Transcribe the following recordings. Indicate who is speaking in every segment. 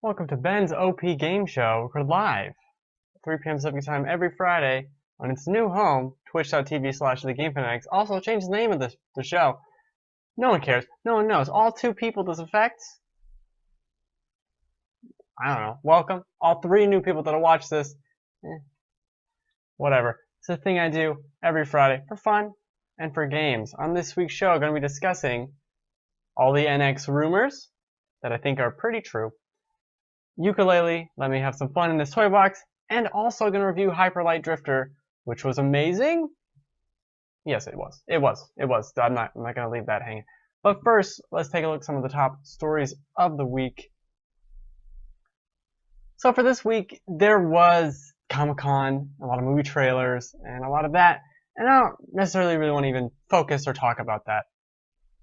Speaker 1: Welcome to Ben's OP Game Show, recorded live, 3 p.m. Pacific Time every Friday on its new home, twitch.tv/TheGameFanatics. Also, change the name of the show. No one cares. No one knows. All 2 people this affects. I don't know. Welcome. All 3 new people that'll watch this. Whatever. It's a thing I do every Friday for fun and for games. On this week's show, I'm going to be discussing all the NX rumors that I think are pretty true. Yooka-Laylee, let me have some fun in this toy box, and also going to review Light Drifter, which was amazing. Yes, it was. It was. I'm not going to leave that hanging. But first, let's take a look at some of the top stories of the week. So for this week, there was Comic-Con, a lot of movie trailers, and a lot of that, and I don't necessarily really want to even focus or talk about that.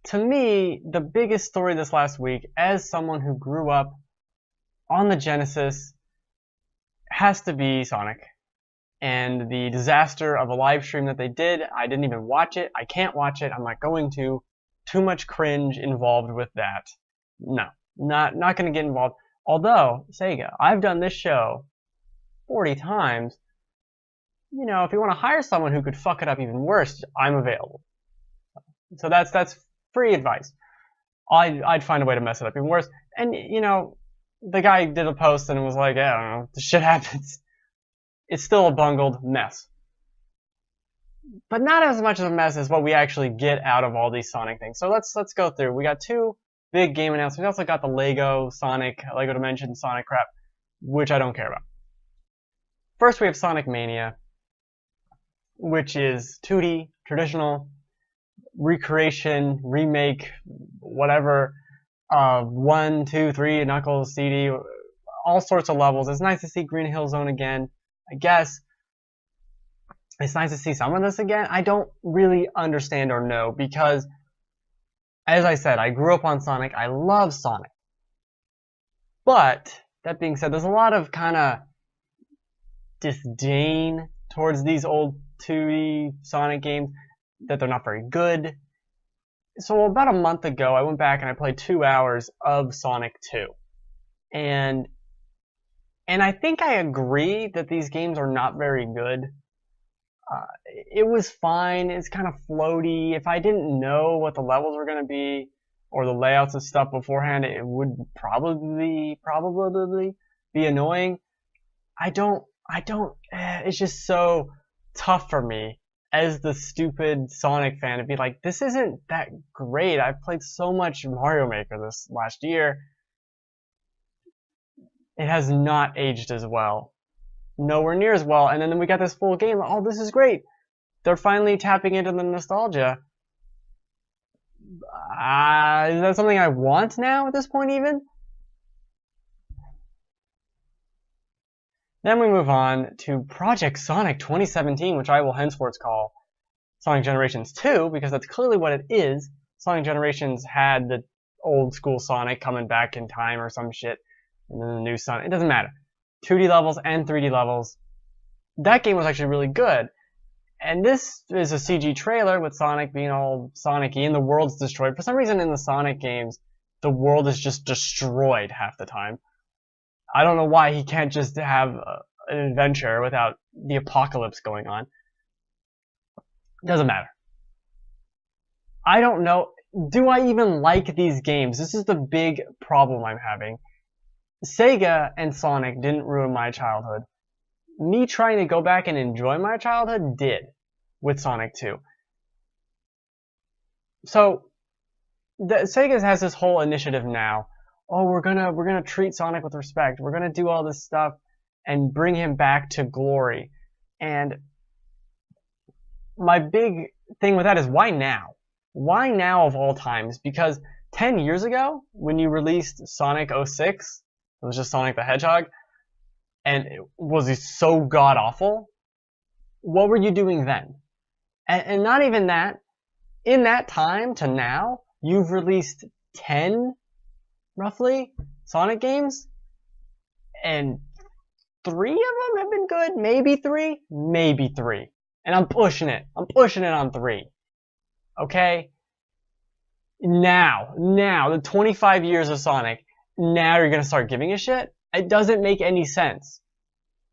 Speaker 1: To me, the biggest story this last week, as someone who grew up on the Genesis, has to be Sonic. And the disaster of a live stream that they did, I didn't even watch it. I can't watch it. I'm not going to. Too much cringe involved with that. No, not going to get involved. Although, Sega, I've done this show 40 times. You know, if you want to hire someone who could fuck it up even worse, I'm available. So that's free advice. I'd find a way to mess it up even worse. And, you know, the guy did a post and was like, I don't know, the shit happens. It's still a bungled mess. But not as much of a mess as what we actually get out of all these Sonic things. So let's go through. We got 2 big game announcements. We also got the Lego Dimension Sonic crap, which I don't care about. First we have Sonic Mania, which is 2D, traditional, recreation, remake, whatever, 1, 2, 3, Knuckles, CD, all sorts of levels. It's nice to see Green Hill Zone again, I guess. It's nice to see some of this again. I don't really understand or know because, as I said, I grew up on Sonic. I love Sonic. But, that being said, there's a lot of kind of disdain towards these old 2D Sonic games, that they're not very good. So about a month ago, I went back and I played 2 hours of Sonic 2. And I think I agree that these games are not very good. It was fine. It's kind of floaty. If I didn't know what the levels were going to be or the layouts and stuff beforehand, it would probably be annoying. It's just so tough for me as the stupid Sonic fan to be like, this isn't that great. I've played so much Mario Maker this last year. It has not aged as well. Nowhere near as well. And then we got this full game. Oh, this is great. They're finally tapping into the nostalgia. Is that something I want now at this point even? Then we move on to Project Sonic 2017, which I will henceforth call Sonic Generations 2, because that's clearly what it is. Sonic Generations had the old school Sonic coming back in time or some shit, and then the new Sonic. It doesn't matter. 2D levels and 3D levels. That game was actually really good. And this is a CG trailer with Sonic being all Sonic-y and the world's destroyed. For some reason in the Sonic games, the world is just destroyed half the time. I don't know why he can't just have an adventure without the apocalypse going on. Doesn't matter. I don't know. Do I even like these games? This is the big problem I'm having. Sega and Sonic didn't ruin my childhood. Me trying to go back and enjoy my childhood did with Sonic 2. So, Sega has this whole initiative now. Oh, we're gonna treat Sonic with respect. We're gonna do all this stuff and bring him back to glory. And my big thing with that is, why now? Why now of all times? Because 10 years ago, when you released Sonic 06, it was just Sonic the Hedgehog, and it was so god-awful, what were you doing then? And not even that. In that time to now, you've released 10, roughly, Sonic games, and 3 of them have been good. Maybe 3. Maybe 3. And I'm pushing it. I'm pushing it on 3. Okay? Now, the 25 years of Sonic, now you're gonna start giving a shit? It doesn't make any sense.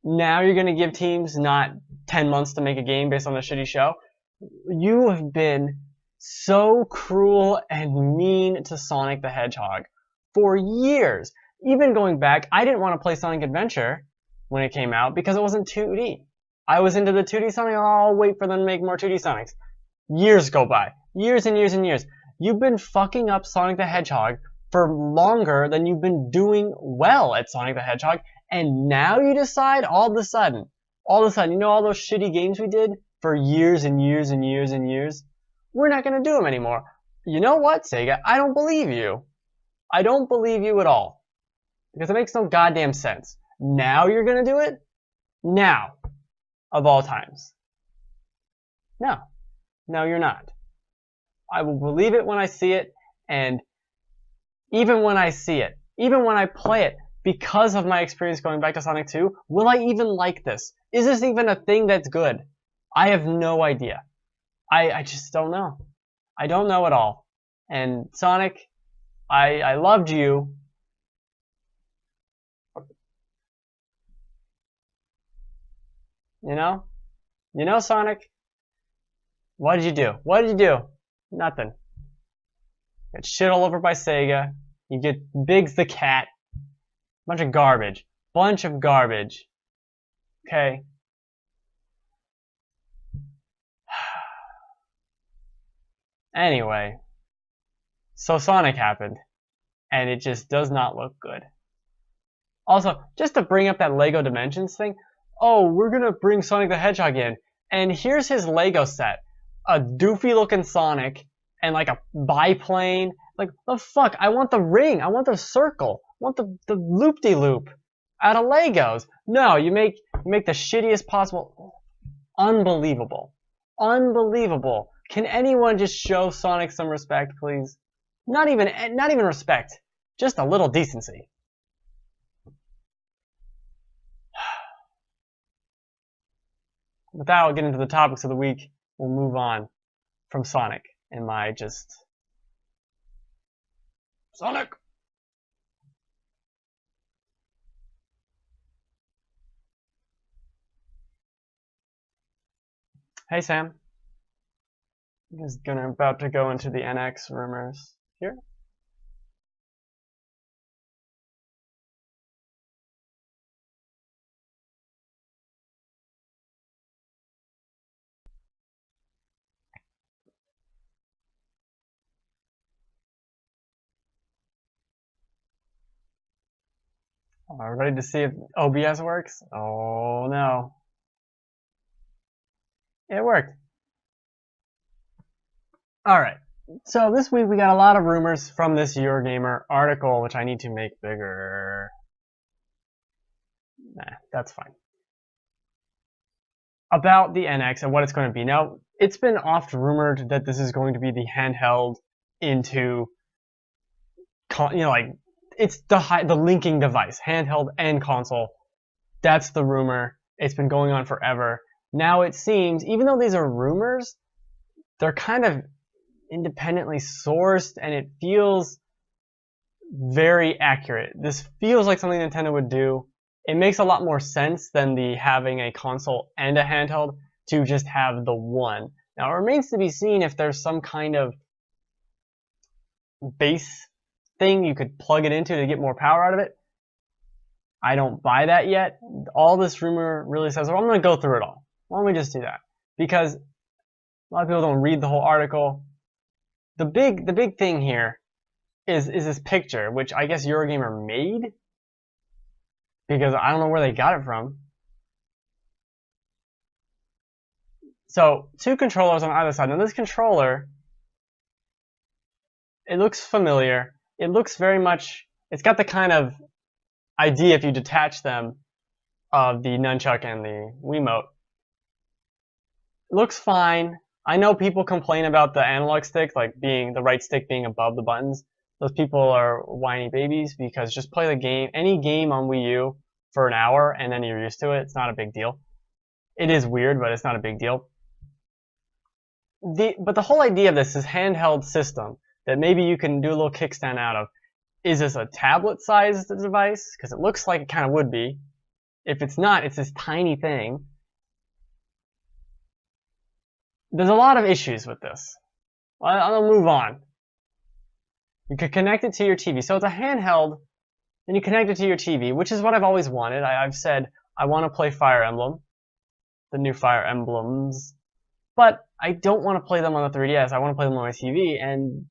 Speaker 1: Now you're gonna give teams not 10 months to make a game based on a shitty show? You have been so cruel and mean to Sonic the Hedgehog for years. Even going back, I didn't want to play Sonic Adventure when it came out because it wasn't 2D. I was into the 2D Sonic, I'll wait for them to make more 2D Sonics. Years go by. Years and years and years. You've been fucking up Sonic the Hedgehog for longer than you've been doing well at Sonic the Hedgehog, and now you decide all of a sudden, you know all those shitty games we did for years and years and years and years? We're not gonna do them anymore. You know what, Sega? I don't believe you. I don't believe you at all. Because it makes no goddamn sense. Now you're gonna do it? Now. Of all times. No. No, you're not. I will believe it when I see it, and even when I see it, even when I play it, because of my experience going back to Sonic 2, will I even like this? Is this even a thing that's good? I have no idea. I just don't know. I don't know at all. And Sonic, I loved you. You know? You know, Sonic? What did you do? What did you do? Nothing. Get shit all over by Sega. You get Biggs the cat. Bunch of garbage. Bunch of garbage. Okay? Anyway. So Sonic happened. And it just does not look good. Also, just to bring up that Lego Dimensions thing. Oh, we're gonna bring Sonic the Hedgehog in. And here's his Lego set. A doofy looking Sonic. And like a biplane. Like, the fuck? I want the ring. I want the circle. I want the loop-de-loop out of Legos. No, you make the shittiest possible. Unbelievable. Unbelievable. Can anyone just show Sonic some respect, please? Not even respect. Just a little decency. With that, I'll get into the topics of the week. We'll move on from Sonic and my just... Sonic! Hey, Sam. I'm just about to go into the NX rumors here. Ready to see if OBS works? Oh no. It worked. Alright, so this week we got a lot of rumors from this Eurogamer article, which I need to make bigger. Nah, that's fine. About the NX and what it's going to be. Now, it's been oft rumored that this is going to be the handheld into, like, it's the linking device, handheld and console. That's the rumor. It's been going on forever. Now it seems, even though these are rumors, they're kind of independently sourced, and it feels very accurate. This feels like something Nintendo would do. It makes a lot more sense than the having a console and a handheld to just have the one. Now it remains to be seen if there's some kind of base thing you could plug it into to get more power out of it. I don't buy that yet. All this rumor really says, well, I'm going to go through it all. Why don't we just do that? Because a lot of people don't read the whole article. The big thing here is this picture, which I guess Eurogamer made, because I don't know where they got it from. So, two controllers on either side. Now this controller, it looks familiar. It looks very much, it's got the kind of idea, if you detach them, of the nunchuck and the Wiimote. It looks fine. I know people complain about the analog stick, like the right stick being above the buttons. Those people are whiny babies, because just play the game, any game on Wii U for an hour and then you're used to it. It's not a big deal. It is weird, but it's not a big deal. But the whole idea of this is handheld system that maybe you can do a little kickstand out of. is this a tablet-sized device? Because it looks like it kind of would be. If it's not, it's this tiny thing. There's a lot of issues with this. I'll move on. You could connect it to your TV. So it's a handheld, and you connect it to your TV, which is what I've always wanted. I've said I want to play Fire Emblem, the new Fire Emblems, but I don't want to play them on the 3DS. I want to play them on my TV, and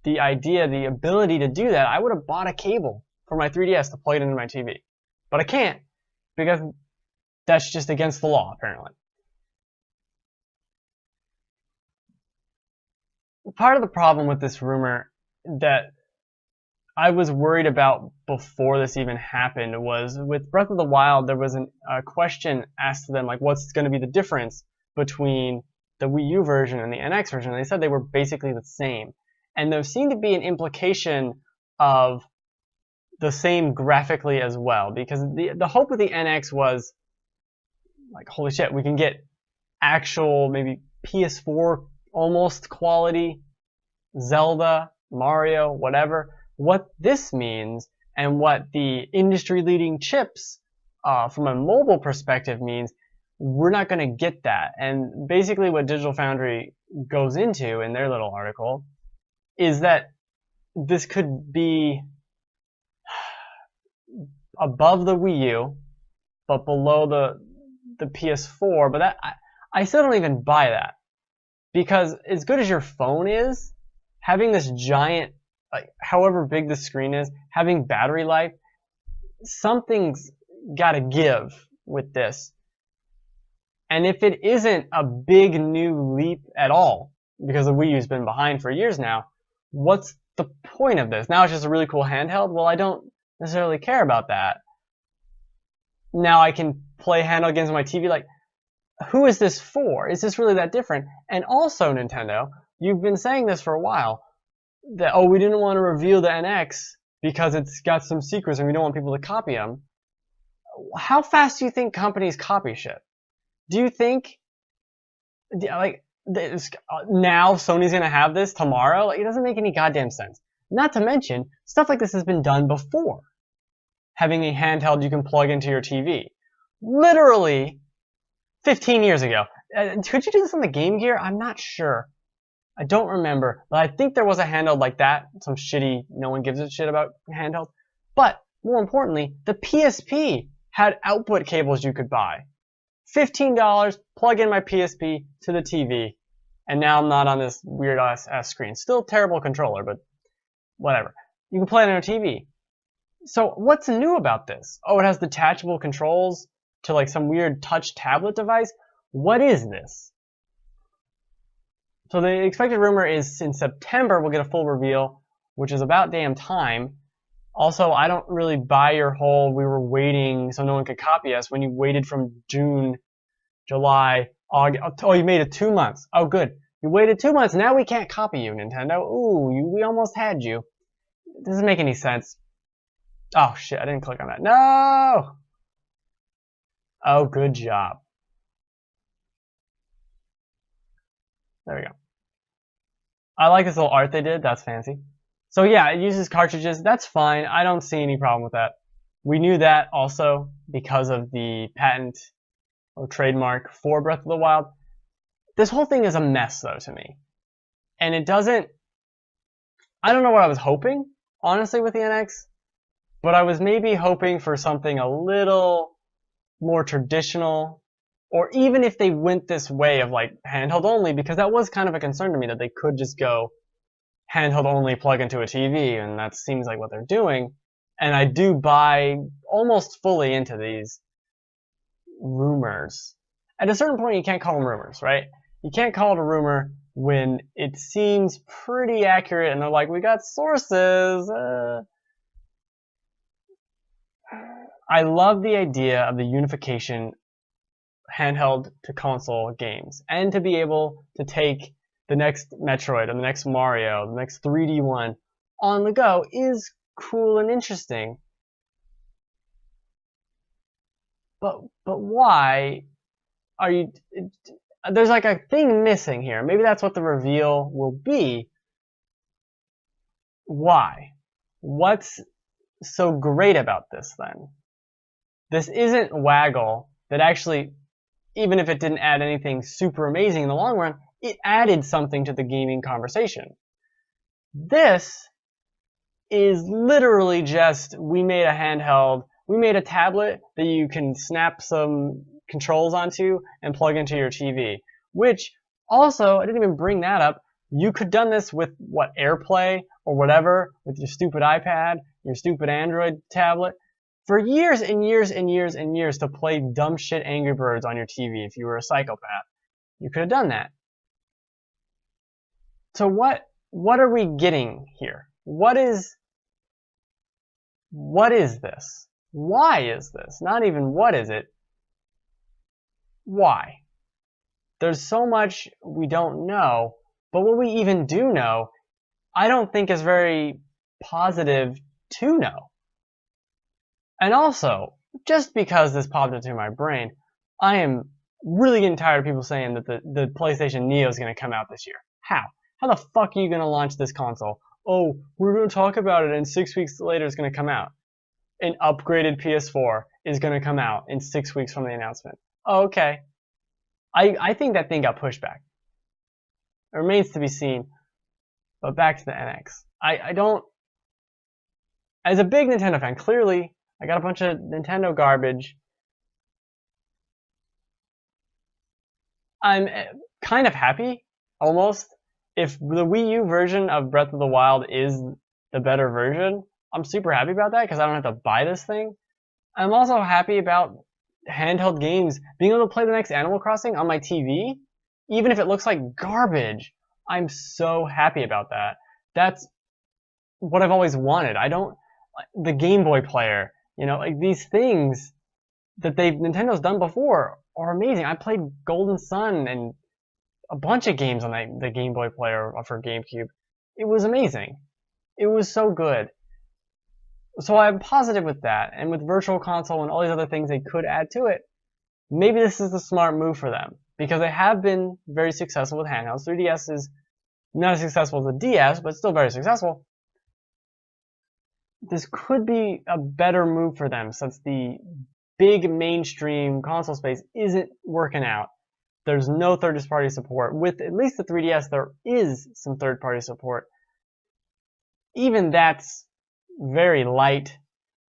Speaker 1: the ability to do that, I would have bought a cable for my 3DS to plug it into my TV. But I can't, because that's just against the law, apparently. Part of the problem with this rumor that I was worried about before this even happened was with Breath of the Wild, there was a question asked to them, like, what's going to be the difference between the Wii U version and the NX version? And they said they were basically the same. And there seemed to be an implication of the same graphically as well, because the hope with the NX was, like, holy shit, we can get actual, maybe PS4 almost quality Zelda, Mario, whatever. What this means, and what the industry-leading chips from a mobile perspective means, we're not going to get that. And basically what Digital Foundry goes into in their little article is that this could be above the Wii U, but below the PS4. But that I still don't even buy that, because as good as your phone is, having this giant, like however big the screen is, having battery life, something's got to give with this. And if it isn't a big new leap at all, because the Wii U's been behind for years now, what's the point of this? Now it's just a really cool handheld? Well, I don't necessarily care about that. Now I can play handheld games on my TV. Like, who is this for? Is this really that different? And also, Nintendo, you've been saying this for a while, that, oh, we didn't want to reveal the NX because it's got some secrets and we don't want people to copy them. How fast do you think companies copy shit? Do you think, like, now Sony's going to have this tomorrow? Like, it doesn't make any goddamn sense. Not to mention, stuff like this has been done before. Having a handheld you can plug into your TV. Literally 15 years ago. Could you do this on the Game Gear? I'm not sure. I don't remember. But I think there was a handheld like that. Some shitty, no one gives a shit about handheld. But, more importantly, the PSP had output cables you could buy. $15, plug in my PSP to the TV, and now I'm not on this weird ass screen. Still terrible controller, but whatever. You can play it on your TV. So what's new about this? Oh, it has detachable controls to like some weird touch tablet device? What is this? So the expected rumor is in September we'll get a full reveal, which is about damn time. Also, I don't really buy your whole we were waiting so no one could copy us when you waited from June, July, August. Oh, you made it 2 months. Oh, good. You waited 2 months. Now we can't copy you, Nintendo. Ooh, we almost had you. It doesn't make any sense. Oh, shit. I didn't click on that. No! Oh, good job. There we go. I like this little art they did. That's fancy. So yeah, it uses cartridges. That's fine. I don't see any problem with that. We knew that also because of the patent or trademark for Breath of the Wild. This whole thing is a mess, though, to me. And it doesn't... I don't know what I was hoping, honestly, with the NX. But I was maybe hoping for something a little more traditional. Or even if they went this way of, like, handheld only, because that was kind of a concern to me that they could just go handheld only, plug into a TV, and that seems like what they're doing. And I do buy almost fully into these rumors. At a certain point, you can't call them rumors, right? You can't call it a rumor when it seems pretty accurate and they're like, we got sources. I love the idea of the unification handheld to console games, and to be able to take the next Metroid or the next Mario, the next 3D one on the go is cool and interesting. But why are you... There's like a thing missing here. Maybe that's what the reveal will be. Why? What's so great about this then? This isn't Waggle that actually, even if it didn't add anything super amazing in the long run, it added something to the gaming conversation. This is literally just, we made a handheld, we made a tablet that you can snap some controls onto and plug into your TV. Which, also, I didn't even bring that up, you could have done this with, what, AirPlay or whatever, with your stupid iPad, your stupid Android tablet, for years and years and years and years to play dumb shit Angry Birds on your TV if you were a psychopath. You could have done that. So what are we getting here? What is this? Why is this? Not even what is it? Why? There's so much we don't know, but what we even do know, I don't think is very positive to know. And also, just because this popped into my brain, I am really getting tired of people saying that the PlayStation Neo is going to come out this year. How? How the fuck are you going to launch this console? Oh, we're going to talk about it and 6 weeks later it's going to come out. An upgraded PS4 is going to come out in 6 weeks from the announcement. Oh, okay. I think that thing got pushed back. It remains to be seen. But back to the NX. I don't... As a big Nintendo fan, clearly, I got a bunch of Nintendo garbage. I'm kind of happy, almost. If the Wii U version of Breath of the Wild is the better version, I'm super happy about that because I don't have to buy this thing. I'm also happy about handheld games being able to play the next Animal Crossing on my TV, even if it looks like garbage. I'm so happy about that. That's what I've always wanted. The Game Boy player, like these things that Nintendo's done before are amazing. I played Golden Sun and a bunch of games on the Game Boy player for GameCube. It was amazing. It was so good. So I'm positive with that, and with Virtual Console and all these other things they could add to it, maybe this is the smart move for them, because they have been very successful with handhelds. 3DS is not as successful as the DS, but still very successful. This could be a better move for them, since the big mainstream console space isn't working out. There's no third-party support. With at least the 3DS, there is some third-party support. Even that's very light.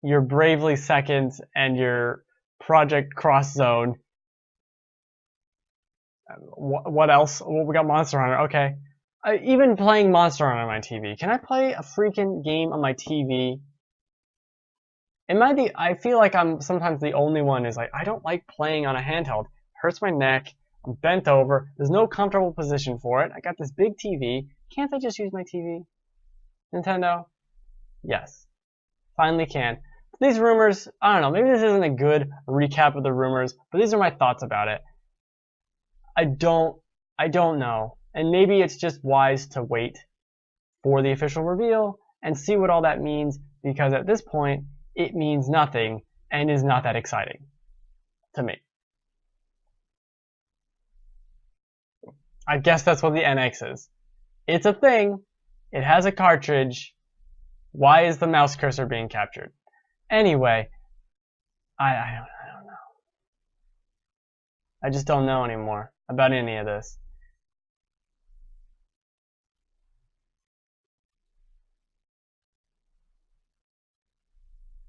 Speaker 1: Your Bravely Second and your Project Cross Zone. What else? Well, we got Monster Hunter. Okay. Even playing Monster Hunter on my TV. Can I play a freaking game on my TV? I feel like I'm sometimes the only one who's like, I don't like playing on a handheld. It hurts my neck. I'm bent over. There's no comfortable position for it. I got this big TV. Can't I just use my TV? Nintendo? Yes. Finally can. These rumors, I don't know, maybe this isn't a good recap of the rumors, but these are my thoughts about it. I don't know. And maybe it's just wise to wait for the official reveal and see what all that means, because at this point, it means nothing and is not that exciting to me. I guess that's what the NX is. It's a thing. It has a cartridge. Why is the mouse cursor being captured? Anyway, I don't know. I just don't know anymore about any of this.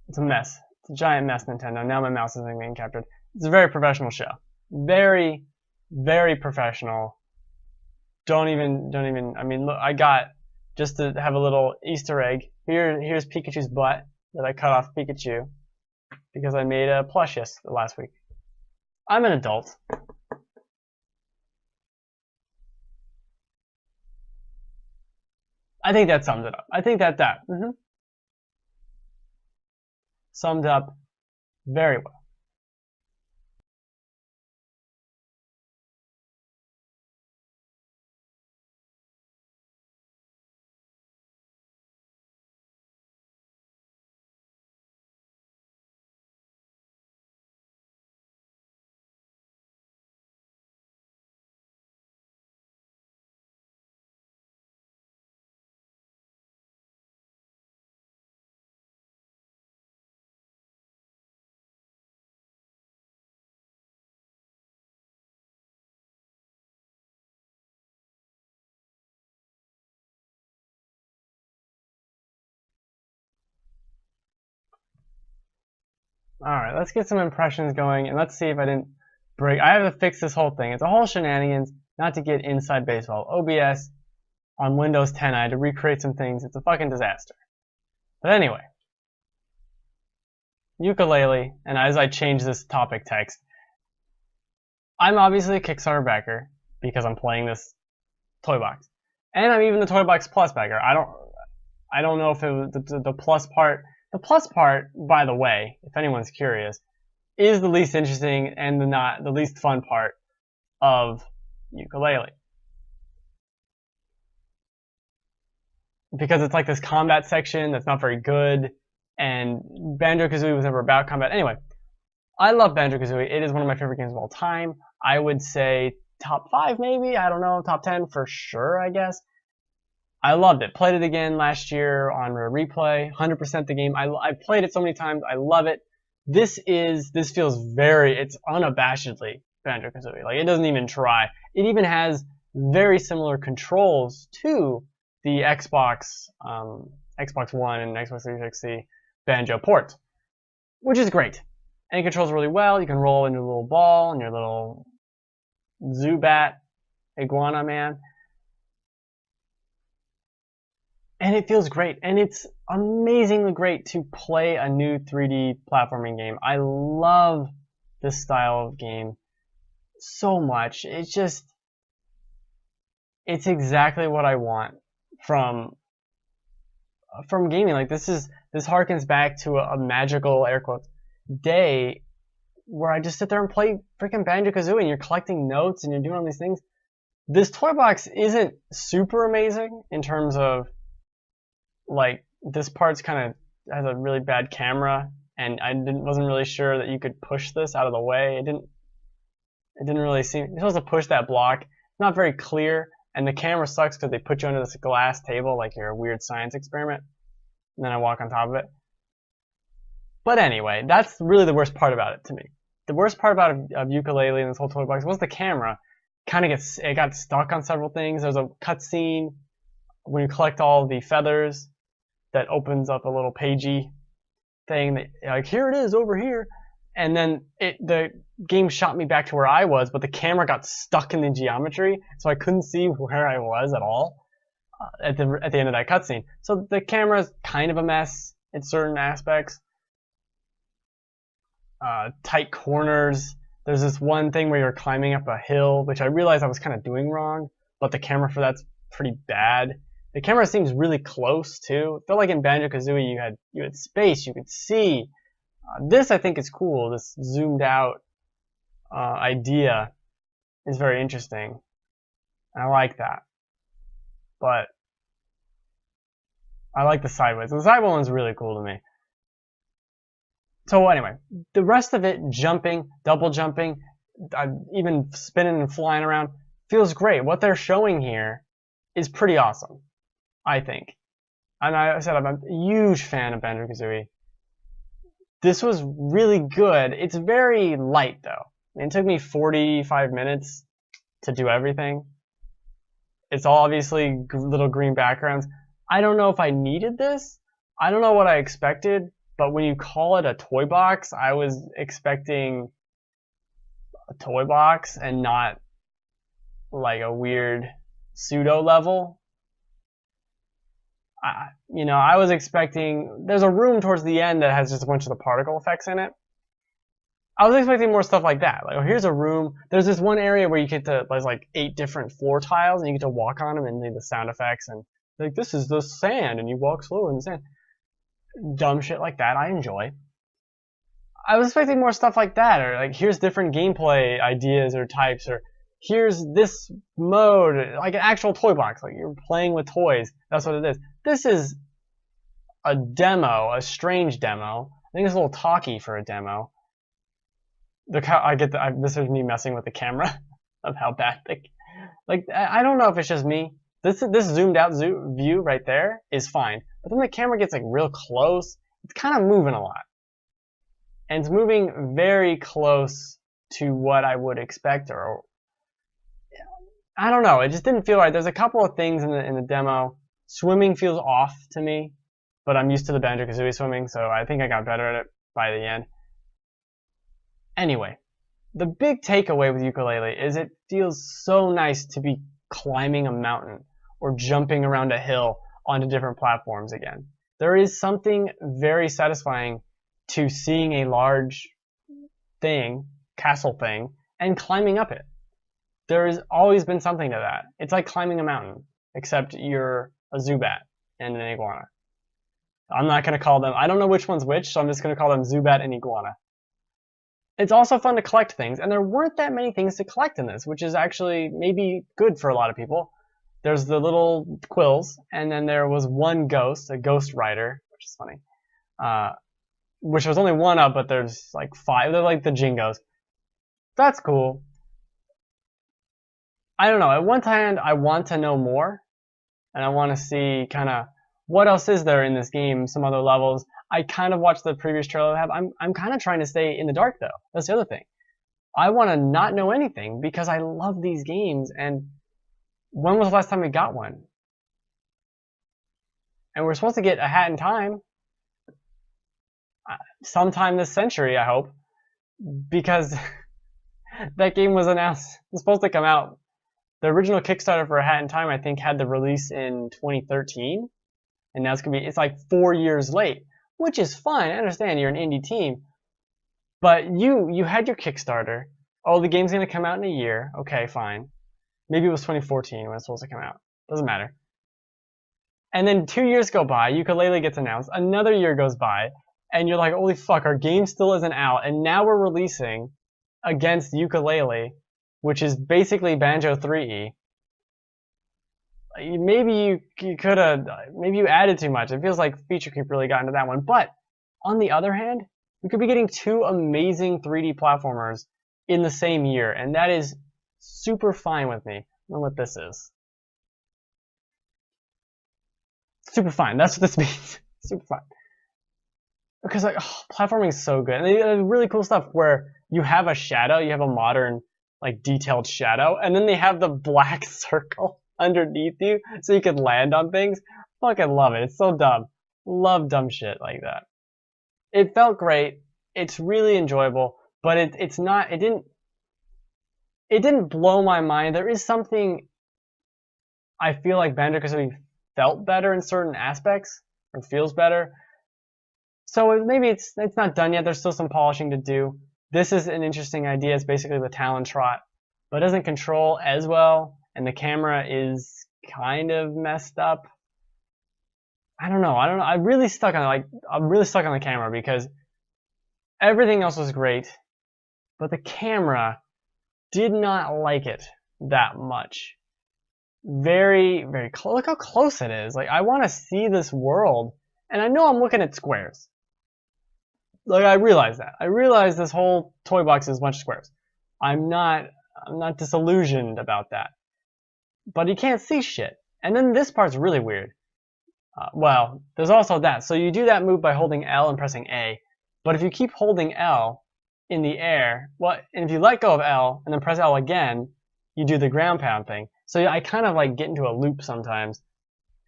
Speaker 1: It's a mess. It's a giant mess, Nintendo. Now my mouse isn't being captured. It's a very professional show. Very, very professional. Don't even, I mean, look, I got, just to have a little Easter egg, here's Pikachu's butt that I cut off Pikachu because I made a plush last week. I'm an adult. I think that sums it up. I think that summed up very well. Alright, let's get some impressions going, and let's see if I didn't break. I have to fix this whole thing. It's a whole shenanigans not to get inside baseball. OBS on Windows 10, I had to recreate some things. It's a fucking disaster. But anyway, Yooka-Laylee, and as I change this topic text, I'm obviously a Kickstarter backer because I'm playing this toy box, and I'm even the Toy Box Plus backer. I don't know if it was the plus part. The plus part, by the way, if anyone's curious, is the least interesting and the least fun part of Yooka-Laylee. Because it's like this combat section that's not very good, and Banjo-Kazooie was never about combat. Anyway, I love Banjo-Kazooie. It is one of my favorite games of all time. I would say top 5 maybe, I don't know, top 10 for sure, I guess. I loved it. Played it again last year on replay, 100% the game. I've played it so many times. I love it. This feels it's unabashedly Banjo-Kazooie. Like, it doesn't even try. It even has very similar controls to the Xbox One and Xbox 360 Banjo port, which is great. And it controls really well. You can roll into a little ball and your little Zubat iguana man. And it feels great. And it's amazingly great to play a new 3D platforming game. I love this style of game so much. It's exactly what I want from gaming. Like, this harkens back to a magical, air quotes, day where I just sit there and play freaking Banjo-Kazooie, and you're collecting notes and you're doing all these things. This toy box isn't super amazing in terms of, like, this part's kind of has a really bad camera, and I wasn't really sure that you could push this out of the way. It didn't really seem, you're supposed to push that block. It's not very clear, and the camera sucks because they put you under this glass table like you're a weird science experiment, and then I walk on top of it. But anyway, that's really the worst part about it to me. The worst part about of Yooka-Laylee and this whole toy box was the camera. It got stuck on several things. There's a cutscene when you collect all the feathers that opens up a little pagey thing that, like, here it is over here, and then the game shot me back to where I was, but the camera got stuck in the geometry, so I couldn't see where I was at all at the end of that cutscene. So the camera's kind of a mess in certain aspects. Tight corners. There's this one thing where you're climbing up a hill, which I realized I was kind of doing wrong, but the camera for that's pretty bad. The camera seems really close too. I feel like in Banjo-Kazooie you had space, you could see. This, I think, is cool. This zoomed out idea is very interesting. I like that. But I like the sideways. The sideways one's really cool to me. So anyway, the rest of it, jumping, double jumping, even spinning and flying around, feels great. What they're showing here is pretty awesome, I think. And I said I'm a huge fan of Banjo-Kazooie. This was really good. It's very light, though. It took me 45 minutes to do everything. It's all obviously little green backgrounds. I don't know if I needed this. I don't know what I expected. But when you call it a toy box, I was expecting a toy box and not like a weird pseudo level. I was expecting, there's a room towards the end that has just a bunch of the particle effects in it. I was expecting more stuff like that. Like, oh, here's a room. There's this one area where you get to, there's like 8 different floor tiles, and you get to walk on them and do the sound effects. And like, this is the sand, and you walk slower in the sand. Dumb shit like that I enjoy. I was expecting more stuff like that, or like, here's different gameplay ideas or types, or here's this mode, like an actual toy box, like you're playing with toys. That's what it is. This is a demo, a strange demo. I think it's a little talky for a demo. This is me messing with the camera of how bad I don't know if it's just me. This zoomed out view right there is fine, but then the camera gets like real close. It's kind of moving a lot, and it's moving very close to what I would expect, or I don't know. It just didn't feel right. There's a couple of things in the demo. Swimming feels off to me, but I'm used to the Banjo-Kazooie swimming, so I think I got better at it by the end. Anyway, the big takeaway with Yooka-Laylee is it feels so nice to be climbing a mountain or jumping around a hill onto different platforms again. There is something very satisfying to seeing a large thing, castle thing, and climbing up it. There has always been something to that. It's like climbing a mountain, except you're a Zubat and an iguana. I'm not going to call them, I don't know which one's which, so I'm just going to call them Zubat and Iguana. It's also fun to collect things, and there weren't that many things to collect in this, which is actually maybe good for a lot of people. There's the little quills, and then there was one ghost, a ghost rider, which is funny. Which was only one up, but there's like 5. They're like the Jingos. That's cool. I don't know. At one hand, I want to know more, and I want to see kind of what else is there in this game, some other levels. I kind of watched the previous trailer I have. I'm kind of trying to stay in the dark, though. That's the other thing. I want to not know anything because I love these games, and when was the last time we got one? And we're supposed to get a Hat in Time sometime this century, I hope, because that game was announced, it was supposed to come out. The original Kickstarter for A Hat in Time, I think, had the release in 2013, and now it's like 4 years late, which is fine. I understand you're an indie team, but you had your Kickstarter. Oh, the game's gonna come out in a year. Okay, fine. Maybe it was 2014 when it's supposed to come out. Doesn't matter. And then 2 years go by, Yooka-Laylee gets announced. Another year goes by, and you're like, holy fuck, our game still isn't out, and now we're releasing against Yooka-Laylee, which is basically Banjo 3E. Maybe you could have, maybe you added too much. It feels like feature creep really got into that one. But on the other hand, we could be getting 2 amazing 3D platformers in the same year, and that is super fine with me. I don't know what this is. Super fine. That's what this means. Super fine. Because like, platforming is so good. And they have really cool stuff where you have a shadow, you have a modern, like, detailed shadow, and then they have the black circle underneath you so you can land on things. Fucking love it. It's so dumb. Love dumb shit like that. It felt great. It's really enjoyable, but it didn't blow my mind. There is something I feel like Banjo-Kazooie felt better in certain aspects, or feels better. So maybe it's not done yet. There's still some polishing to do. This is an interesting idea. It's basically the Talon Trot, but it doesn't control as well, and the camera is kind of messed up. I don't know. I'm really stuck on the camera because everything else was great, but the camera did not like it that much. Very, very close. Look how close it is. Like, I want to see this world, and I know I'm looking at squares. Like, I realize that. I realize this whole toy box is a bunch of squares. I'm not disillusioned about that. But you can't see shit. And then this part's really weird. Well, there's also that. So you do that move by holding L and pressing A. But if you keep holding L in the air, and if you let go of L and then press L again, you do the ground pound thing. So I kind of like get into a loop sometimes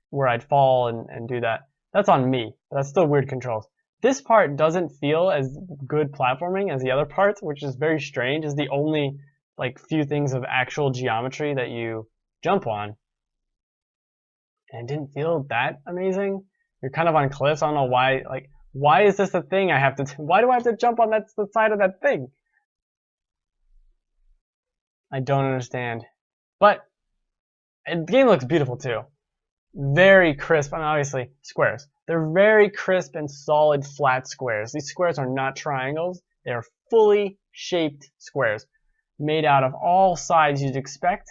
Speaker 1: where I'd fall and do that. That's on me. But that's still weird controls. This part doesn't feel as good platforming as the other parts, which is very strange. It's the only like few things of actual geometry that you jump on. And it didn't feel that amazing. You're kind of on cliffs. I don't know why. Like, why is this a thing I have to? Why do I have to jump on the side of that thing? I don't understand. But the game looks beautiful too. Very crisp. I mean, obviously squares. They're very crisp and solid flat squares. These squares are not triangles. They are fully shaped squares made out of all sides you'd expect,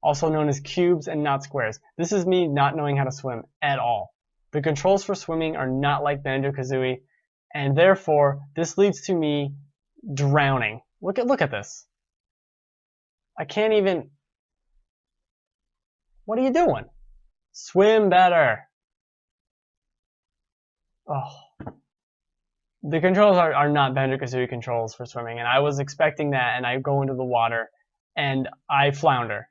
Speaker 1: also known as cubes and not squares. This is me not knowing how to swim at all. The controls for swimming are not like Banjo-Kazooie, and therefore this leads to me drowning. Look at this. I can't even. What are you doing? Swim better. Oh. The controls are not Banjo-Kazooie controls for swimming, and I was expecting that, and I go into the water, and I flounder.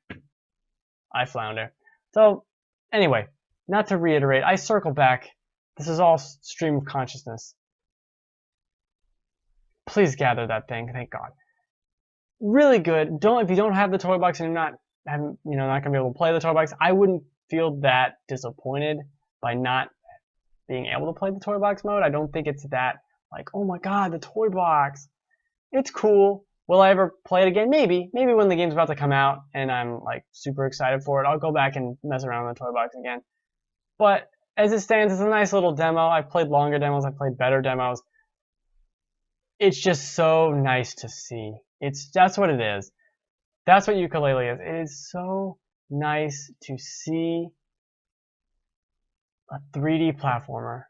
Speaker 1: So, anyway, not to reiterate, I circle back. This is all stream of consciousness. Please gather that thing. Thank God. Really good. If you don't have the toy box and you're not gonna be able to play the toy box, I wouldn't feel that disappointed by not being able to play the toy box mode. I don't think it's that like, oh my God, the toy box. It's cool. Will I ever play it again? Maybe. Maybe when the game's about to come out and I'm like super excited for it, I'll go back and mess around with the toy box again. But as it stands, it's a nice little demo. I've played longer demos. I've played better demos. It's just so nice to see. That's what it is. That's what Yooka-Laylee is. It is so nice to see a 3D platformer.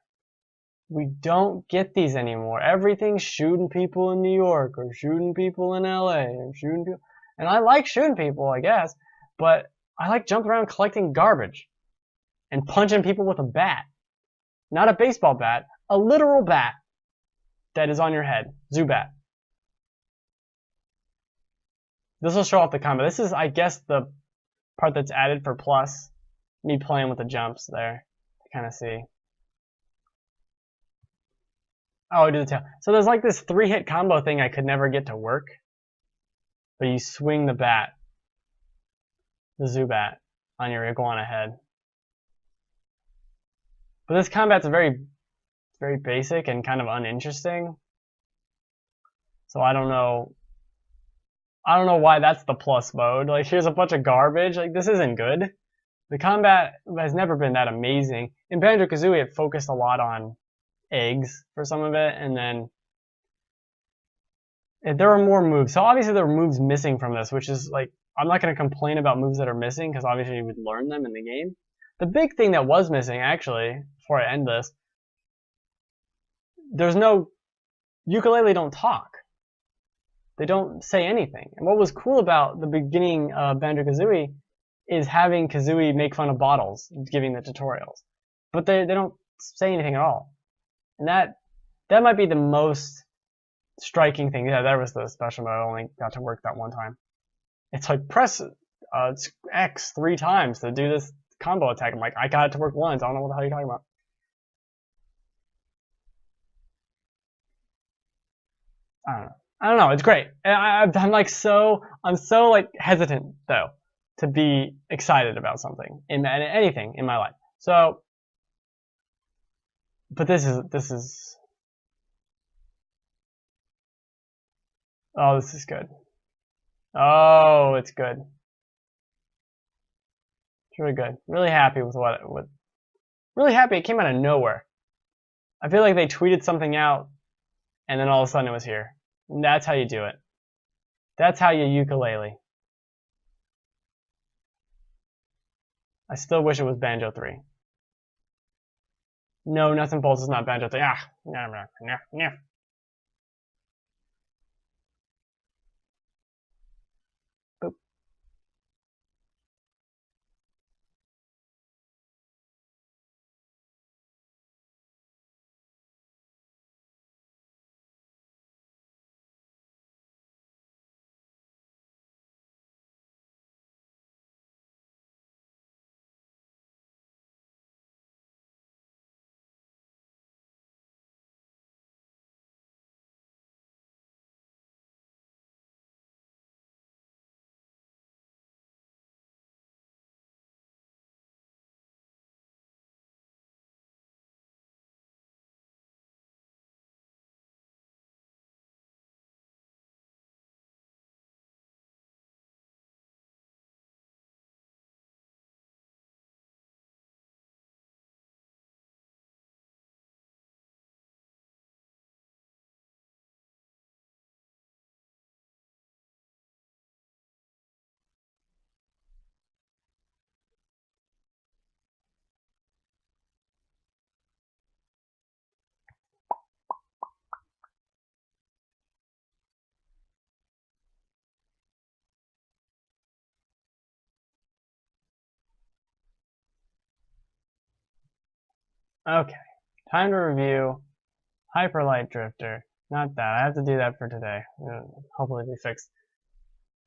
Speaker 1: We don't get these anymore. Everything's shooting people in New York or shooting people in LA and shooting people. And I like shooting people, I guess, but I like jumping around collecting garbage and punching people with a bat. Not a baseball bat, a literal bat that is on your head. Zubat. This will show off the combo. This is, I guess, the part that's added for plus. Me playing with the jumps there to kind of see. Oh, I do the tail. So there's like this 3-hit combo thing I could never get to work. But you swing the bat, the Zubat, on your iguana head. But this combat's very basic and kind of uninteresting. So I don't know why that's the plus mode. Like, here's a bunch of garbage. Like, this isn't good. The combat has never been that amazing. In Banjo-Kazooie, it focused a lot on eggs for some of it, and then there were more moves. So obviously there were moves missing from this, which is like, I'm not going to complain about moves that are missing because obviously you would learn them in the game. The big thing that was missing, actually, before I end this, there's no Yooka-Laylee don't talk. They don't say anything. And what was cool about the beginning of Banjo-Kazooie is having Kazooie make fun of bottles, giving the tutorials. But they don't say anything at all. And that might be the most striking thing. Yeah, that was the special mode. I only got to work that one time. It's like press X 3 times to do this combo attack. I'm like, I got it to work once. I don't know what the hell you're talking about. I don't know. It's great. I'm so like hesitant though to be excited about something in anything in my life. So. But this is oh, this is good. Oh, it's good. It's really good. Really happy with really happy it came out of nowhere. I feel like they tweeted something out and then all of a sudden it was here. And that's how you do it. That's how you Yooka-Laylee. I still wish it was Banjo 3. No, nuts and bolts is not Banjo 3. No. Boop. Okay, time to review Hyper Light Drifter. Not that. I have to do that for today. Hopefully it'll be fixed.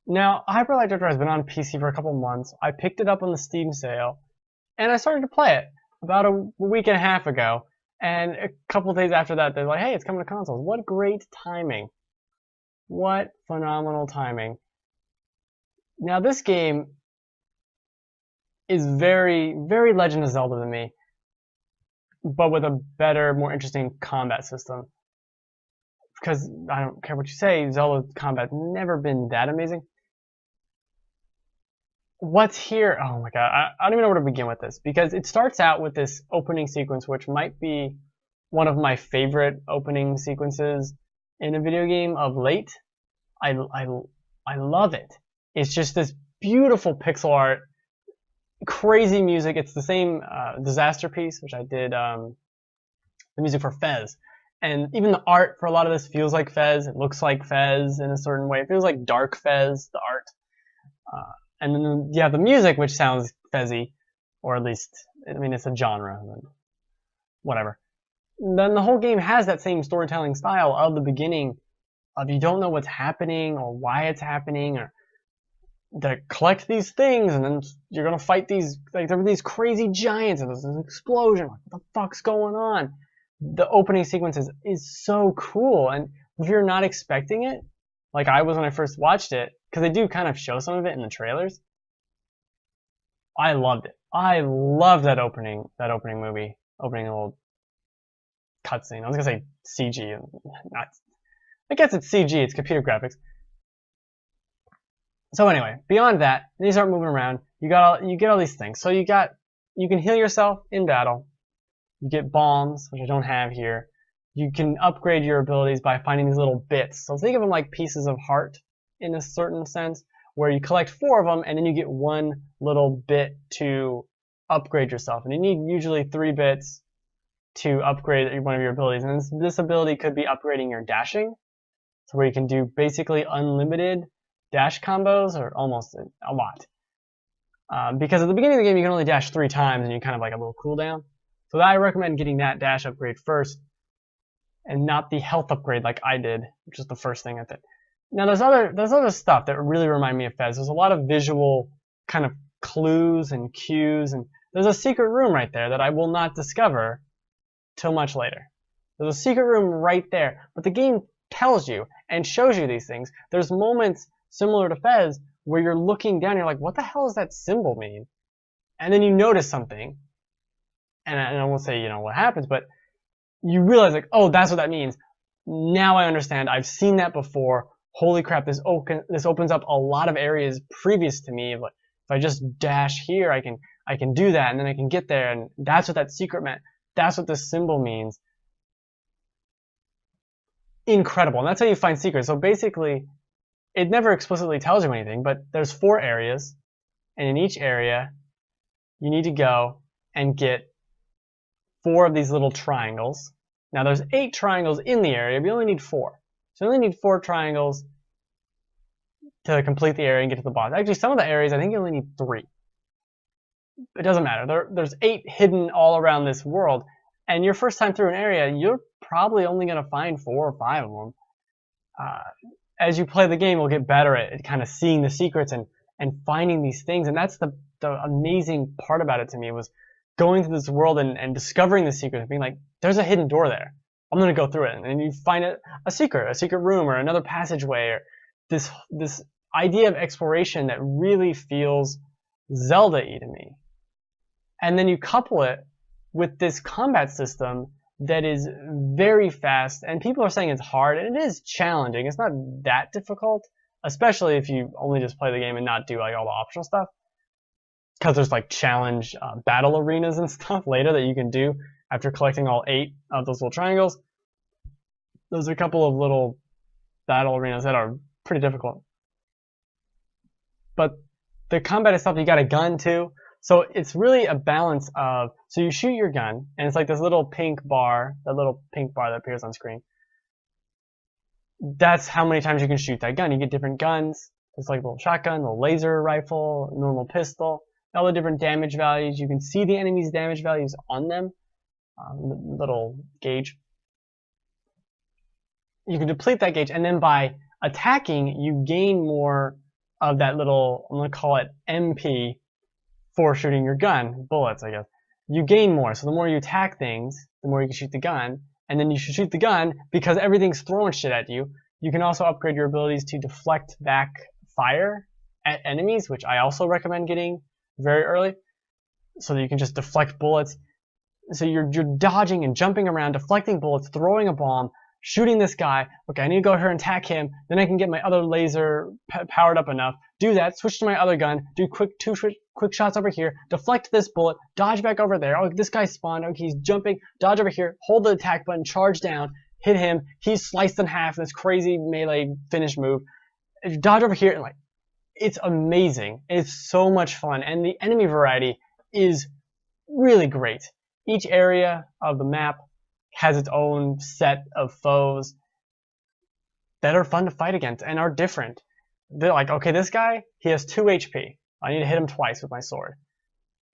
Speaker 1: Now, Hyper Light Drifter has been on PC for a couple months. I picked it up on the Steam sale, and I started to play it about a week and a half ago. And a couple days after that, they're like, hey, it's coming to consoles. What great timing. What phenomenal timing. Now this game is very, very Legend of Zelda to me, but with a better, more interesting combat system. Because I don't care what you say, Zelda combat's never been that amazing. What's here? Oh my god, I don't even know where to begin with this, because it starts out with this opening sequence, which might be one of my favorite opening sequences in a video game of late. I love it. It's just this beautiful pixel art, crazy music. It's the same Disaster piece, which I did the music for Fez. And even the art for a lot of this feels like Fez. It looks like Fez in a certain way. It feels like dark Fez, the art. And then you have the music, which sounds Fezzy, or at least, I mean, it's a genre, whatever. Then the whole game has that same storytelling style of the beginning, of you don't know what's happening or why it's happening, or to collect these things, and then you're gonna fight these, like, there were these crazy giants, and there's an explosion. Like, what the fuck's going on? The opening sequence is so cool, and if you're not expecting it, like I was when I first watched it, because they do kind of show some of it in the trailers. I loved it. I love that opening movie, opening little cutscene. I was gonna say CG, not. I guess it's CG. It's computer graphics. So anyway, beyond that, then you start moving around. You get all these things. So you can heal yourself in battle. You get bombs, which I don't have here. You can upgrade your abilities by finding these little bits. So think of them like pieces of heart in a certain sense, where you collect 4 of them and then you get 1 little bit to upgrade yourself. And you need usually 3 bits to upgrade one of your abilities. And this ability could be upgrading your dashing, so where you can do basically unlimited dash combos, or almost a lot. Because at the beginning of the game you can only dash 3 times and you kind of like a little cooldown. So I recommend getting that dash upgrade first, and not the health upgrade like I did, which is the first thing I did. Now there's other stuff that really remind me of Fez. There's a lot of visual kind of clues and cues, and there's a secret room right there that I will not discover till much later. There's a secret room right there, but the game tells you and shows you these things. There's moments similar to Fez where you're looking down and you're like, what the hell does that symbol mean? And then you notice something, and I won't say, you know, what happens, but you realize, like, oh, that's what that means. Now I understand. I've seen that before. Holy crap, this opens up a lot of areas previous to me. Like, if I just dash here, I can do that, and then I can get there, and that's what that secret meant. That's what this symbol means. Incredible. And that's how you find secrets. So basically, it never explicitly tells you anything, but there's 4 areas, and in each area, you need to go and get 4 of these little triangles. Now there's 8 triangles in the area, but you only need 4. So you only need 4 triangles to complete the area and get to the boss. Actually, some of the areas, I think you only need 3. It doesn't matter. There's 8 hidden all around this world, and your first time through an area, you're probably only going to find 4 or 5 of them. As you play the game, you'll get better at kind of seeing the secrets and finding these things, and that's the amazing part about it to me, was going through this world and discovering the secret and being like, there's a hidden door there. I'm going to go through it. And you find a secret room, or another passageway, or this idea of exploration that really feels Zelda-y to me. And then you couple it with this combat system that is very fast, and people are saying it's hard, and it is challenging. It's not that difficult, especially if you only just play the game and not do like all the optional stuff. Because there's like challenge battle arenas and stuff later that you can do after collecting all 8 of those little triangles. There's a couple of little battle arenas that are pretty difficult. But the combat itself, you got a gun too. So it's really a balance of, so you shoot your gun, and it's like this little pink bar, that appears on screen. That's how many times you can shoot that gun. You get different guns. It's like a little shotgun, a little laser rifle, normal pistol. All the different damage values. You can see the enemy's damage values on them. Little gauge. You can deplete that gauge, and then by attacking, you gain more of that little, I'm going to call it MP, for shooting your gun. Bullets, I guess. You gain more. So the more you attack things, the more you can shoot the gun. And then you should shoot the gun because everything's throwing shit at you. You can also upgrade your abilities to deflect back fire at enemies, which I also recommend getting very early, so that you can just deflect bullets. So you're dodging and jumping around, deflecting bullets, throwing a bomb, shooting this guy. Okay, I need to go here and attack him. Then I can get my other laser powered up enough. Do that, switch to my other gun, do two quick shots over here, deflect this bullet, dodge back over there. Oh, this guy spawned. Okay, he's jumping, dodge over here, hold the attack button, charge down, hit him. He's sliced in half. This crazy melee finish move. Dodge over here and like, it's amazing. It's so much fun, and the enemy variety is really great. Each area of the map has its own set of foes that are fun to fight against and are different. They're like, okay, this guy, he has 2 HP. I need to hit him twice with my sword.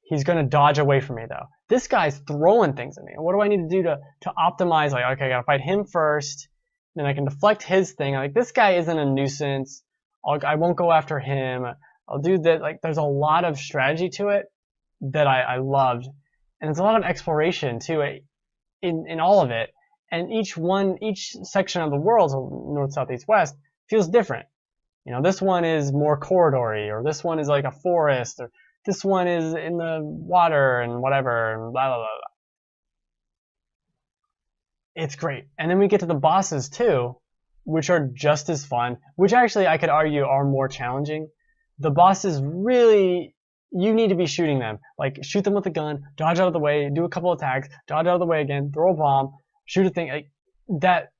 Speaker 1: He's going to dodge away from me, though. This guy's throwing things at me. What do I need to do to optimize? Like, okay, I got to fight him first. Then I can deflect his thing. Like, this guy isn't a nuisance. I won't go after him. I'll do that. Like, there's a lot of strategy to it that I loved. And there's a lot of exploration, too, in all of it. And each section of the world, so north, south, east, west, feels different. You know, this one is more corridory, or this one is like a forest, or this one is in the water and whatever, and blah, blah, blah, blah. It's great. And then we get to the bosses too, which are just as fun, which actually I could argue are more challenging. The bosses really, you need to be shooting them. Like, shoot them with a gun, dodge out of the way, do a couple attacks, dodge out of the way again, throw a bomb, shoot a thing. Like, that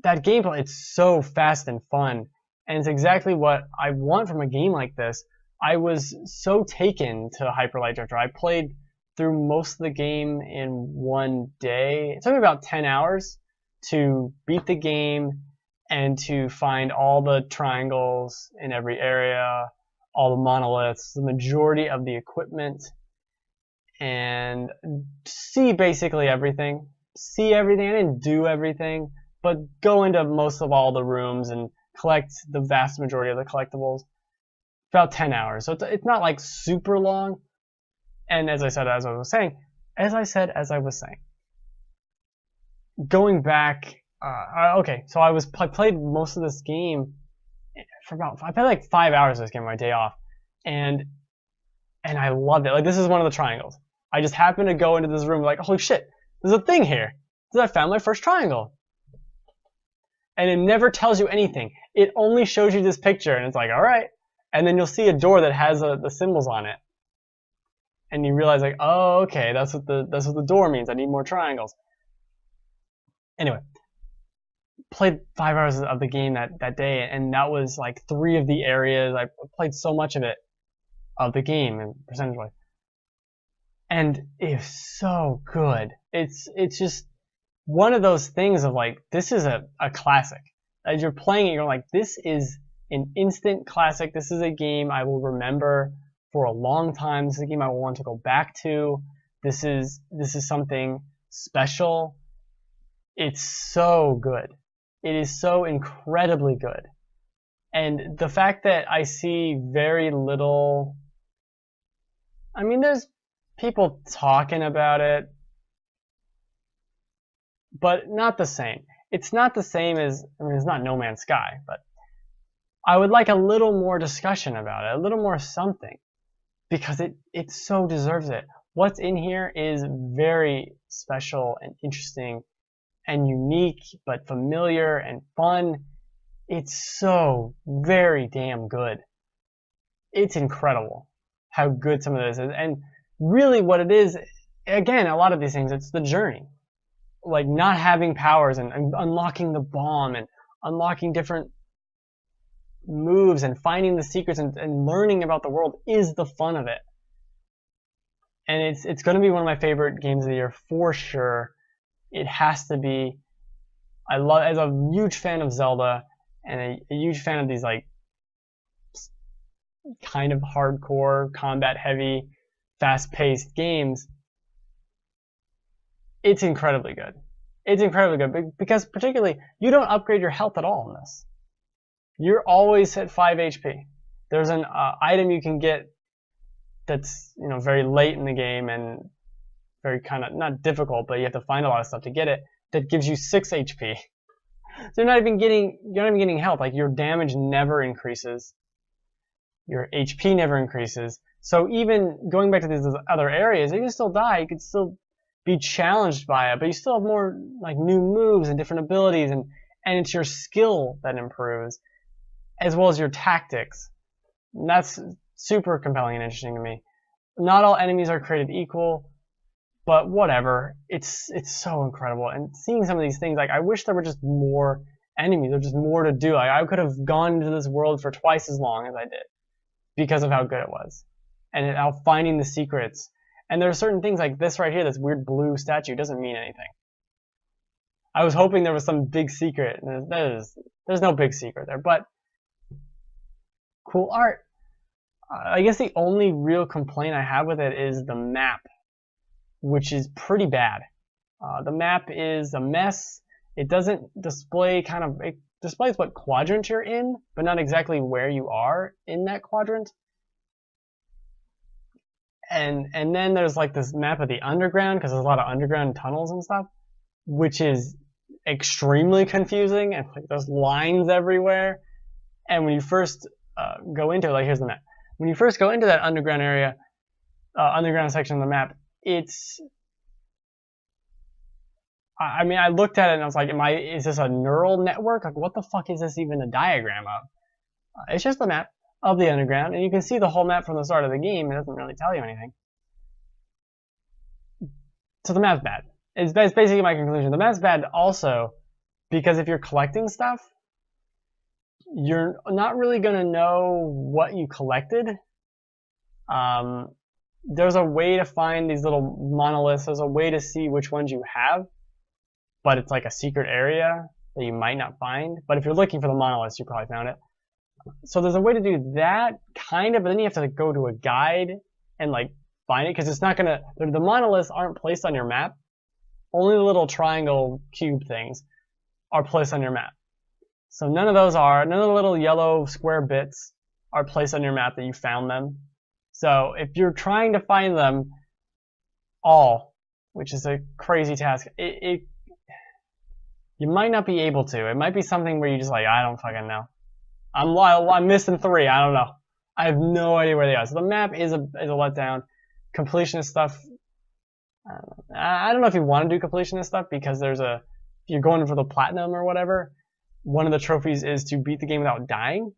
Speaker 1: gameplay, it's so fast and fun. And it's exactly what I want from a game like this. I was so taken to Hyper Light Drifter. I played through most of the game in one day. It took me about 10 hours to beat the game and to find all the triangles in every area, all the monoliths, the majority of the equipment, and see basically everything. See everything. I didn't do everything, but go into most of all the rooms and collect the vast majority of the collectibles. About 10 hours. So it's not like super long. And as I was saying, going back, okay, so I played most of this game I played like 5 hours of this game on my day off, and I loved it. Like, this is one of the triangles. I just happened to go into this room like, holy shit, there's a thing here. I found my first triangle. And it never tells you anything. It only shows you this picture, and it's like, all right. And then you'll see a door that has the symbols on it, and you realize like, oh, okay, that's what the door means. I need more triangles. Anyway, played 5 hours of the game that day, and that was like 3 of the areas. I played so much of it, of the game, and percentage-wise, and it's so good. It's just one of those things of like, this is a classic. As you're playing it, you're like, this is an instant classic. This is a game I will remember for a long time. This is a game I will want to go back to. This is something special. It's so good. It is so incredibly good. And the fact that I see very little, I mean, there's people talking about it, but not the same. It's not the same as, I mean, it's not No Man's Sky, but I would like a little more discussion about it, a little more something, because it so deserves it. What's in here is very special and interesting and unique, but familiar and fun. It's so very damn good. It's incredible how good some of this is. And really what it is, again, a lot of these things, it's the journey. Like, not having powers and unlocking the bomb and unlocking different moves and finding the secrets and learning about the world is the fun of it. And it's going to be one of my favorite games of the year for sure. It has to be. As a huge fan of Zelda and a huge fan of these like kind of hardcore, combat heavy, fast-paced games, it's incredibly good. It's incredibly good because particularly you don't upgrade your health at all in this. You're always at 5 HP. There's an item you can get that's, you know, very late in the game and very kind of not difficult, but you have to find a lot of stuff to get it, that gives you 6 HP. So you're not even getting health. Like your damage never increases. Your HP never increases. So even going back to these other areas, you can still die. You can still be challenged by it, but you still have more like new moves and different abilities, and it's your skill that improves, as well as your tactics. And that's super compelling and interesting to me. Not all enemies are created equal, but whatever. It's so incredible. And seeing some of these things, like I wish there were just more enemies, or just more to do. Like I could have gone into this world for twice as long as I did because of how good it was, and how finding the secrets. And there are certain things like this right here, this weird blue statue, doesn't mean anything. I was hoping there was some big secret. There's no big secret there, but cool art. I guess the only real complaint I have with it is the map, which is pretty bad. The map is a mess. It doesn't display it displays what quadrant you're in, but not exactly where you are in that quadrant. And then there's like this map of the underground, because there's a lot of underground tunnels and stuff, which is extremely confusing, and like there's lines everywhere. And when you first go into it, like here's the map. When you first go into that underground area, underground section of the map, I mean, I looked at it and I was like, is this a neural network? Like, what the fuck is this even a diagram of? It's just the map of the underground, and you can see the whole map from the start of the game. It doesn't really tell you anything. So the map's bad. That's basically my conclusion. The map's bad also because if you're collecting stuff, you're not really going to know what you collected. There's a way to find these little monoliths. There's a way to see which ones you have, but it's like a secret area that you might not find. But if you're looking for the monoliths, you probably found it. So there's a way to do that, kind of, but then you have to go to a guide and like find it, because it's not gonna. The monoliths aren't placed on your map. Only the little triangle cube things are placed on your map. So none of the little yellow square bits are placed on your map that you found them. So if you're trying to find them all, which is a crazy task, you might not be able to. It might be something where you just like, I don't fucking know. I'm missing 3. I don't know. I have no idea where they are. So the map is a letdown. Completionist stuff. I don't know if you want to do completionist stuff, because if you're going for the platinum or whatever, one of the trophies is to beat the game without dying,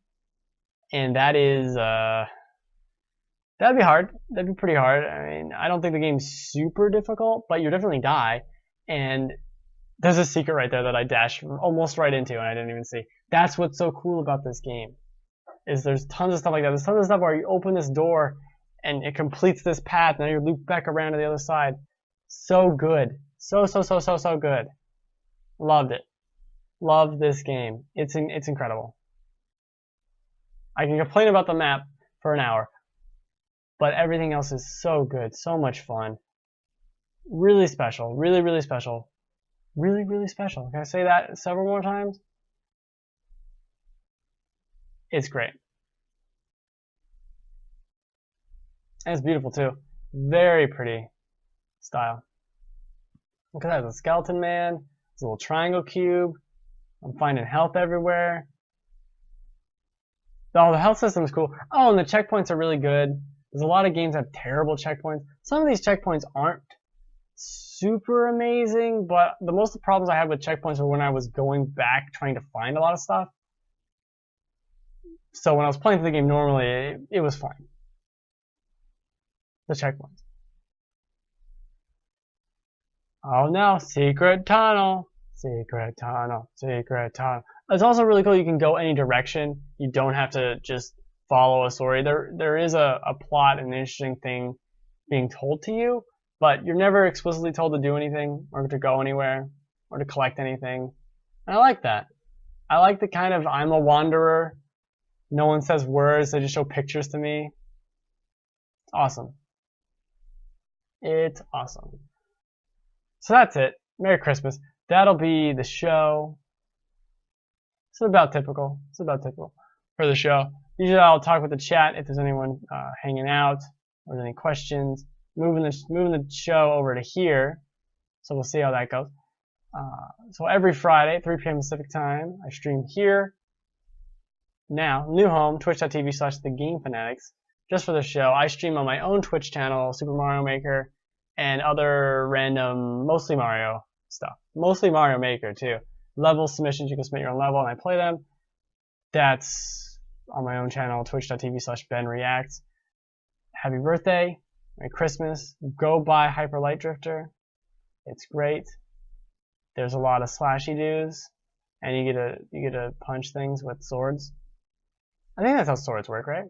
Speaker 1: and that is that'd be hard. That'd be pretty hard. I mean, I don't think the game's super difficult, but you definitely die. And there's a secret right there that I dashed almost right into and I didn't even see. That's what's so cool about this game, is there's tons of stuff like that. There's tons of stuff where you open this door and it completes this path, and then you loop back around to the other side. So good. So good. Loved it. Love this game. It's incredible. I can complain about the map for an hour, but everything else is so good. So much fun. Really special. Really, really special. Really, really special. Can I say that several more times? It's great. And it's beautiful too. Very pretty style. Look at that. There's a skeleton man. There's a little triangle cube. I'm finding health everywhere. Oh, the health system is cool. Oh, and the checkpoints are really good. There's a lot of games that have terrible checkpoints. Some of these checkpoints aren't super amazing, but the most of the problems I had with checkpoints were when I was going back trying to find a lot of stuff. So when I was playing through the game normally, it was fine. The checkpoints. Oh no, secret tunnel. Secret tunnel. Secret tunnel. It's also really cool. You can go any direction. You don't have to just follow a story. There is a plot and an interesting thing being told to you, but you're never explicitly told to do anything or to go anywhere or to collect anything. And I like that. I like the kind of I'm a wanderer. No one says words. They just show pictures to me. It's awesome. It's awesome. So that's it. Merry Christmas. That'll be the show. It's about typical. It's about typical for the show. Usually I'll talk with the chat if there's anyone hanging out or there's any questions. Moving the show over to here, so we'll see how that goes. So every Friday, 3 p.m. Pacific time, I stream here. Now, new home, twitch.tv/thegamefanatics. Just for the show, I stream on my own Twitch channel, Super Mario Maker, and other random, mostly Mario stuff. Mostly Mario Maker, too. Level submissions, you can submit your own level, and I play them. That's on my own channel, twitch.tv/benreacts. Happy birthday, Merry Christmas. Go buy Hyper Light Drifter. It's great. There's a lot of slashy dudes, and you get to punch things with swords. I think that's how swords work, right?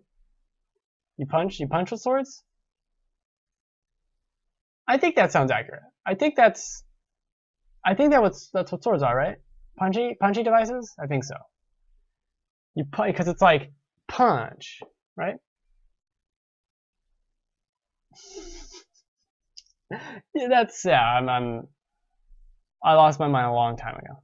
Speaker 1: You punch with swords? I think that sounds accurate. I think that's what swords are, right? Punchy devices? I think so. You punch because it's like punch, right? Yeah, that's I lost my mind a long time ago.